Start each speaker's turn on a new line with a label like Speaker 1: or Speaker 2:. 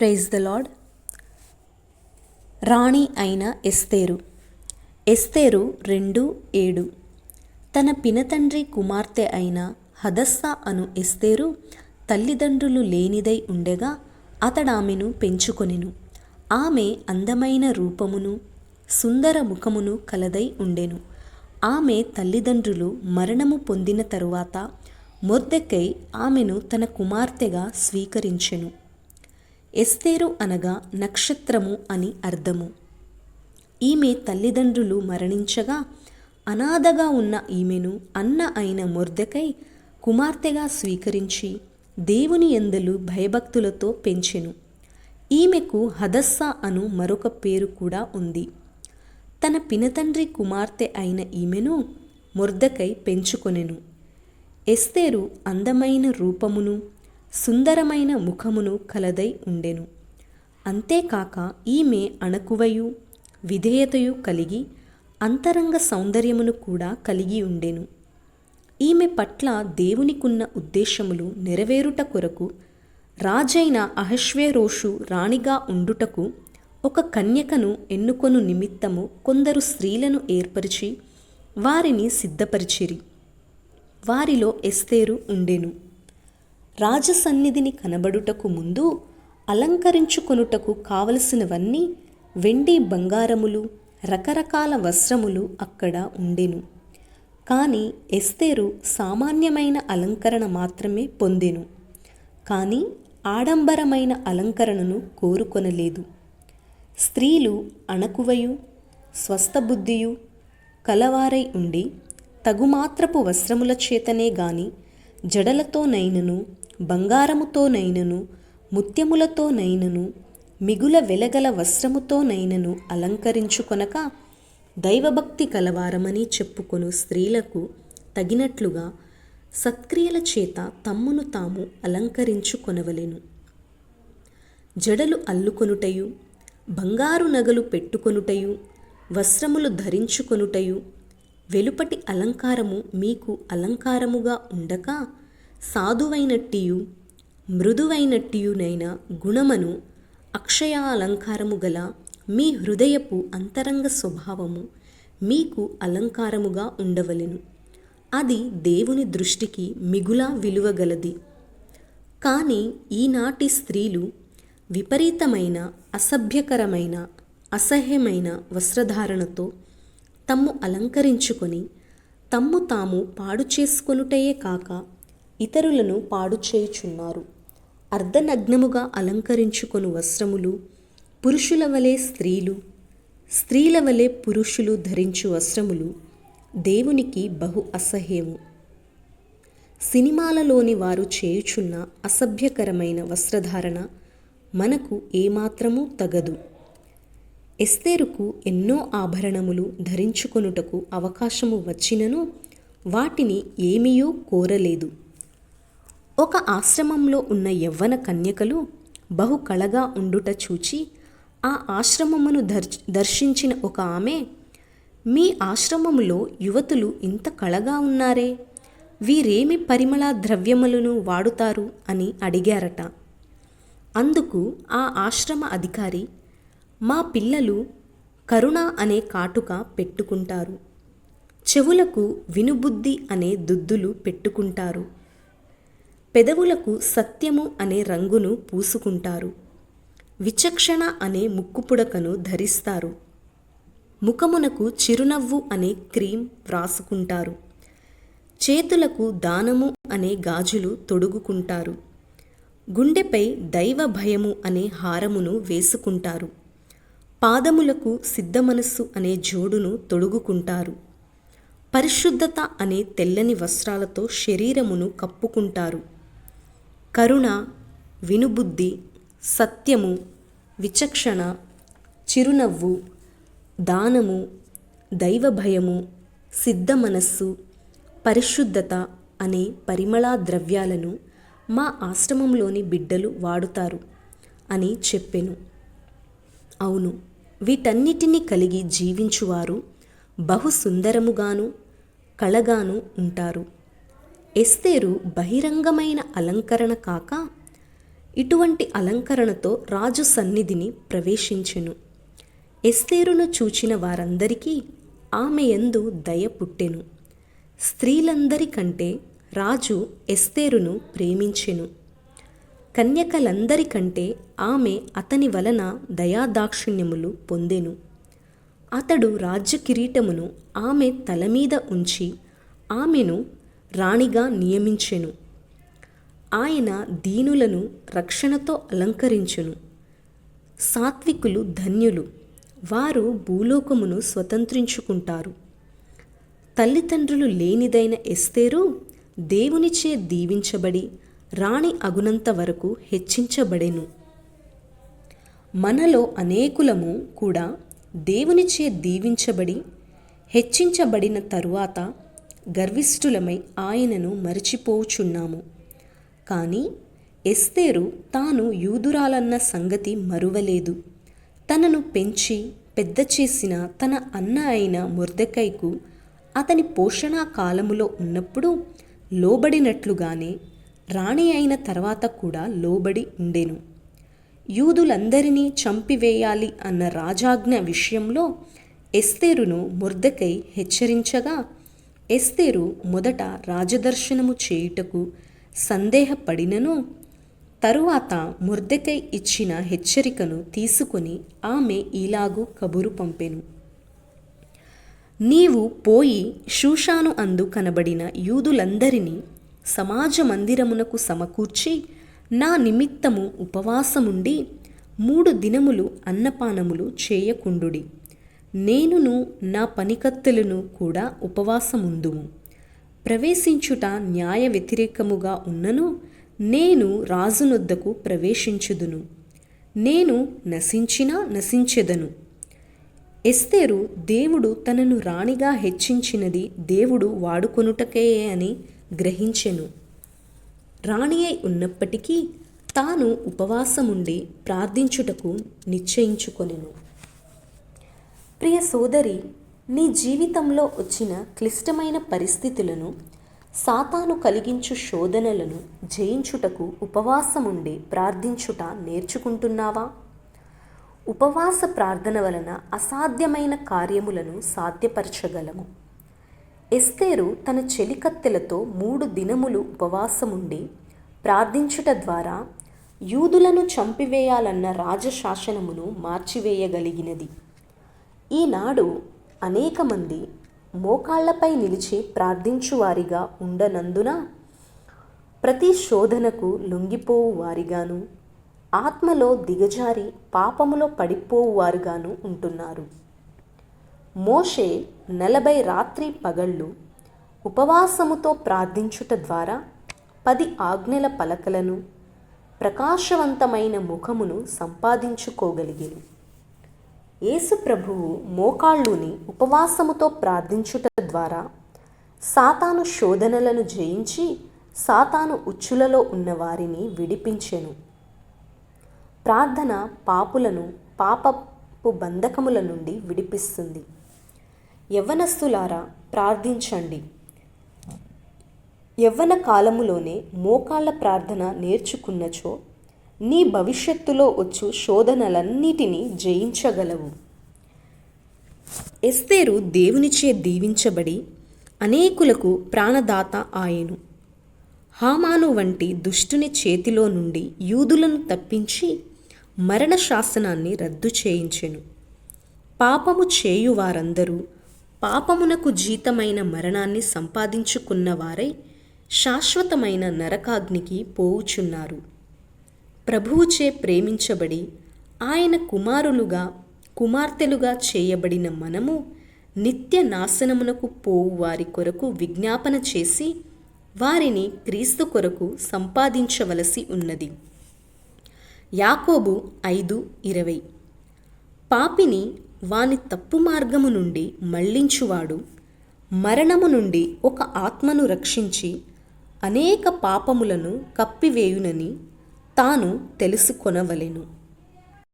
Speaker 1: Praise the lord. రాణి అయిన ఎస్తేరు. ఎస్తేరు 2:7. తన పినతండ్రి కుమార్తె అయిన హదస్సా అను ఎస్తేరు తల్లిదండ్రులు లేనిదై ఉండగా అతడామెను పెంచుకొనెను. ఆమె అందమైన రూపమును సుందర ముఖమును కలదై ఉండెను. ఆమె తల్లిదండ్రులు మరణము పొందిన తరువాత మొర్దెకై ఆమెను తన కుమార్తెగా స్వీకరించెను. ఎస్తేరు అనగా నక్షత్రము అని అర్థము. ఈమె తల్లిదండ్రులు మరణించగా అనాథగా ఉన్న ఈమెను అన్న అయిన మొర్దెకై కుమార్తెగా స్వీకరించి దేవుని యందలి భయభక్తులతో పెంచెను. ఈమెకు హదస్సా అను మరొక పేరు కూడా ఉంది. తన పినతండ్రి కుమార్తె అయిన ఈమెను మొర్దెకై పెంచుకొనెను. ఎస్తేరు అందమైన రూపమును సుందరమైన ముఖమును కలదై ఉండెను. అంతేకాక ఈమె అణకువయు విధేయతయు కలిగి అంతరంగ సౌందర్యమును కూడా కలిగి ఉండెను. ఈమె పట్ల దేవునికున్న ఉద్దేశములు నెరవేరుట కొరకు రాజైన అహష్వేరోషు రాణిగా ఉండుటకు ఒక కన్యకను ఎన్నుకొను నిమిత్తము కొందరు స్త్రీలను ఏర్పరిచి వారిని సిద్ధపరిచిరి. వారిలో ఎస్తేరు ఉండెను. రాజసన్నిధిని కనబడుటకు ముందు అలంకరించుకొనుటకు కావలసినవన్నీ వెండి బంగారములు రకరకాల వస్త్రములు అక్కడ ఉండెను. కానీ ఎస్తేరు సామాన్యమైన అలంకరణ మాత్రమే పొందెను. కానీ ఆడంబరమైన అలంకరణను కోరుకొనలేదు. స్త్రీలు అణకువయు స్వస్థబుద్ధియు కలవారై ఉండి తగుమాత్రపు వస్త్రముల చేతనే గాని జడలతోనైనను బంగారముతోనైనను ముత్యములతోనైనను మిగుల వెలగల వస్త్రముతోనైనను అలంకరించుకొనక దైవభక్తి కలవారమని చెప్పుకొను స్త్రీలకు తగినట్లుగా సత్క్రియల చేత తమ్మును తాము అలంకరించుకొనవలెను. జడలు అల్లుకొనుటయు బంగారు నగలు పెట్టుకొనుటయు వస్త్రములు ధరించుకొనుటయు వెలుపటి అలంకారము మీకు అలంకారముగా ఉండక సాధువైనట్టియు మృదువైనట్టియునైన గుణమును అక్షయాలంకారము గల మీ హృదయపు అంతరంగ స్వభావము మీకు అలంకారముగా ఉండవలెను. అది దేవుని దృష్టికి మిగులా విలువగలది. కానీ ఈనాటి స్త్రీలు విపరీతమైన అసభ్యకరమైన అసహ్యమైన వస్త్రధారణతో తమ్ము అలంకరించుకొని తమ్ము తాము పాడు చేసుకొనుటయే కాక ఇతరులను పాడు చేయుచున్నారు. అర్ధనగ్నముగా అలంకరించుకొను వస్త్రములు పురుషుల వలె స్త్రీలు స్త్రీల వలె పురుషులు ధరించు వస్త్రములు దేవునికి బహు అసహ్యము. సినిమాలలోని వారు చేయుచున్న అసభ్యకరమైన వస్త్రధారణ మనకు ఏమాత్రమూ తగదు. ఎస్తేరుకు ఎన్నో ఆభరణములు ధరించుకొనుటకు అవకాశము వచ్చినను వాటిని ఏమీయూ కోరలేదు. ఒక ఆశ్రమంలో ఉన్న యవ్వన కన్యకలు బహు కళగా ఉండుట చూచి ఆ ఆశ్రమమును దర్శించిన ఒక ఆమె, మీ ఆశ్రమములో యువతులు ఇంత కళగా ఉన్నారే, వీరేమి పరిమళ ద్రవ్యములను వాడుతారు అని అడిగారట. అందుకు ఆ ఆశ్రమ అధికారి, మా పిల్లలు కరుణ అనే కాటుక పెట్టుకుంటారు, చెవులకు వినుబుద్ధి అనే దుద్దులు పెట్టుకుంటారు, పెదవులకు సత్యము అనే రంగును పూసుకుంటారు, విచక్షణ అనే ముక్కుపుడకను ధరిస్తారు, ముఖమునకు చిరునవ్వు అనే క్రీమ్ వ్రాసుకుంటారు, చేతులకు దానము అనే గాజులు తొడుగుకుంటారు, గుండెపై దైవ భయము అనే హారమును వేసుకుంటారు, పాదములకు సిద్ధమనస్సు అనే జోడును తొడుగుకుంటారు, పరిశుద్ధత అనే తెల్లని వస్త్రాలతో శరీరమును కప్పుకుంటారు, కరుణ వినుబుద్ధి సత్యము విచక్షణ చిరునవ్వు దానము దైవభయము సిద్ధమనస్సు పరిశుద్ధత అనే పరిమళా ద్రవ్యాలను మా ఆశ్రమంలోని బిడ్డలు వాడుతారు అని చెప్పెను. అవును, వీటన్నిటినీ కలిగి జీవించువారు బహు సుందరముగాను కళగాను ఉంటారు. ఎస్తేరు బహిరంగమైన అలంకరణ కాక ఇటువంటి అలంకరణతో రాజు సన్నిధిని ప్రవేశించెను. ఎస్తేరును చూచిన వారందరికీ ఆమె యందు దయ పుట్టెను. స్త్రీలందరికంటే రాజు ఎస్తేరును ప్రేమించెను. కన్యకలందరికంటే ఆమె అతని వలన దయాదాక్షిణ్యములు పొందెను. అతడు రాజ్య కిరీటమును ఆమె తల మీద ఉంచి ఆమెను రాణిగా నియమించెను. ఆయన దీనులను రక్షణతో అలంకరించును. సాత్వికులు ధన్యులు, వారు భూలోకమును స్వతంత్రించుకుంటారు. తల్లిదండ్రులు లేనిదైన ఎస్తేరు దేవునిచే దీవించబడి రాణి అగునంత వరకు హెచ్చించబడెను. మనలో అనేకులము కూడా దేవునిచే దీవించబడి హెచ్చించబడిన తరువాత గర్విష్ఠులమై ఆయనను మరచిపోచున్నాము. కానీ ఎస్తేరు తాను యూదురాలన్న సంగతి మరువలేదు. తనను పెంచి పెద్ద చేసిన తన అన్న అయిన మొర్దెకైకు అతని పోషణా కాలములో ఉన్నప్పుడు లోబడినట్లుగానే రాణి అయిన తర్వాత కూడా లోబడి ఉండెను. యూదులందరినీ చంపివేయాలి అన్న రాజాజ్ఞ విషయంలో ఎస్తేరును మొర్దెకై హెచ్చరించగా ఎస్తేరు మొదట రాజదర్శనము చేయుటకు సందేహపడినను తరువాత మొర్దెకై ఇచ్చిన హెచ్చరికను తీసుకొని ఆమె ఇలాగు కబురు పంపెను. నీవు పోయి షూషాను అందు కనబడిన యూదులందరినీ సమాజ మందిరమునకు సమకూర్చి నా నిమిత్తము ఉపవాసముండి 3 దినములు అన్నపానములు చేయకుండుడి. నేనును నా పనికత్తెలను కూడా ఉపవాసముందుము. ప్రవేశించుట న్యాయ వ్యతిరేకముగా ఉన్నను నేను రాజునొద్దకు ప్రవేశించుదును. నేను నశించినా నశించెదను. ఎస్తేరు దేవుడు తనను రాణిగా హెచ్చించినది దేవుడు వాడుకొనుటకే అని గ్రహించెను. రాణి అయి ఉన్నప్పటికీ తాను ఉపవాసముండి ప్రార్థించుటకు నిశ్చయించుకొనెను. ప్రియ సోదరి, నీ జీవితంలో వచ్చిన క్లిష్టమైన పరిస్థితులను, సాతాను కలిగించు శోధనలను జయించుటకు ఉపవాసముండి ప్రార్థించుట నేర్చుకుంటున్నావా? ఉపవాస ప్రార్థన వలన అసాధ్యమైన కార్యములను సాధ్యపరచగలము. ఎస్తేరు తన చెలికత్తెలతో 3 దినములు ఉపవాసముండి ప్రార్థించుట ద్వారా యూదులను చంపివేయాలన్న రాజశాసనమును మార్చివేయగలిగినది. ఈనాడు అనేక మంది మోకాళ్లపై నిలిచి ప్రార్థించువారిగా ఉండనందున ప్రతి శోధనకు లొంగిపోవు వారిగాను, ఆత్మలో దిగజారి పాపములో పడిపోవువారుగాను ఉంటున్నారు. మోషే 40 రాత్రి పగళ్ళు ఉపవాసముతో ప్రార్థించుట ద్వారా 10 ఆజ్ఞల పలకలను, ప్రకాశవంతమైన ముఖమును సంపాదించుకోగలిగెను. యేసు ప్రభువు మోకాళ్ళుని ఉపవాసముతో ప్రార్థించుట ద్వారా సాతాను శోధనలను జయించి సాతాను ఉచ్చులలో ఉన్న వారిని విడిపించెను. ప్రార్థన పాపులను పాపపు బంధకముల నుండి విడిపిస్తుంది. యవ్వనస్తులారా, ప్రార్థించండి. యవ్వన కాలములోనే మోకాళ్ళ ప్రార్థన నేర్చుకున్నచో నీ భవిష్యత్తులో వచ్చు శోధనలన్నిటినీ జయించగలవు. ఎస్తేరు దేవునిచే దీవించబడి అనేకులకు ప్రాణదాత ఆయెను. హామాను వంటి దుష్టుని చేతిలో నుండి యూదులను తప్పించి మరణ శాసనాన్ని రద్దు చేయించెను. పాపము చేయువారందరూ పాపమునకు జీతమైన మరణాన్ని సంపాదించుకున్నవారై శాశ్వతమైన నరకాగ్నికి పోవుచున్నారు. ప్రభువుచే ప్రేమించబడి ఆయన కుమార్తెలుగా చేయబడిన మనము నిత్య నాశనమునకు పోవు వారి కొరకు విజ్ఞాపన చేసి వారిని క్రీస్తు కొరకు సంపాదించవలసి ఉన్నది. యాకోబు 5:20. పాపిని వాని తప్పు మార్గము నుండి మళ్లించువాడు మరణము నుండి ఒక ఆత్మను రక్షించి అనేక పాపములను కప్పివేయునని తాను తెలుసుకొనవలెను.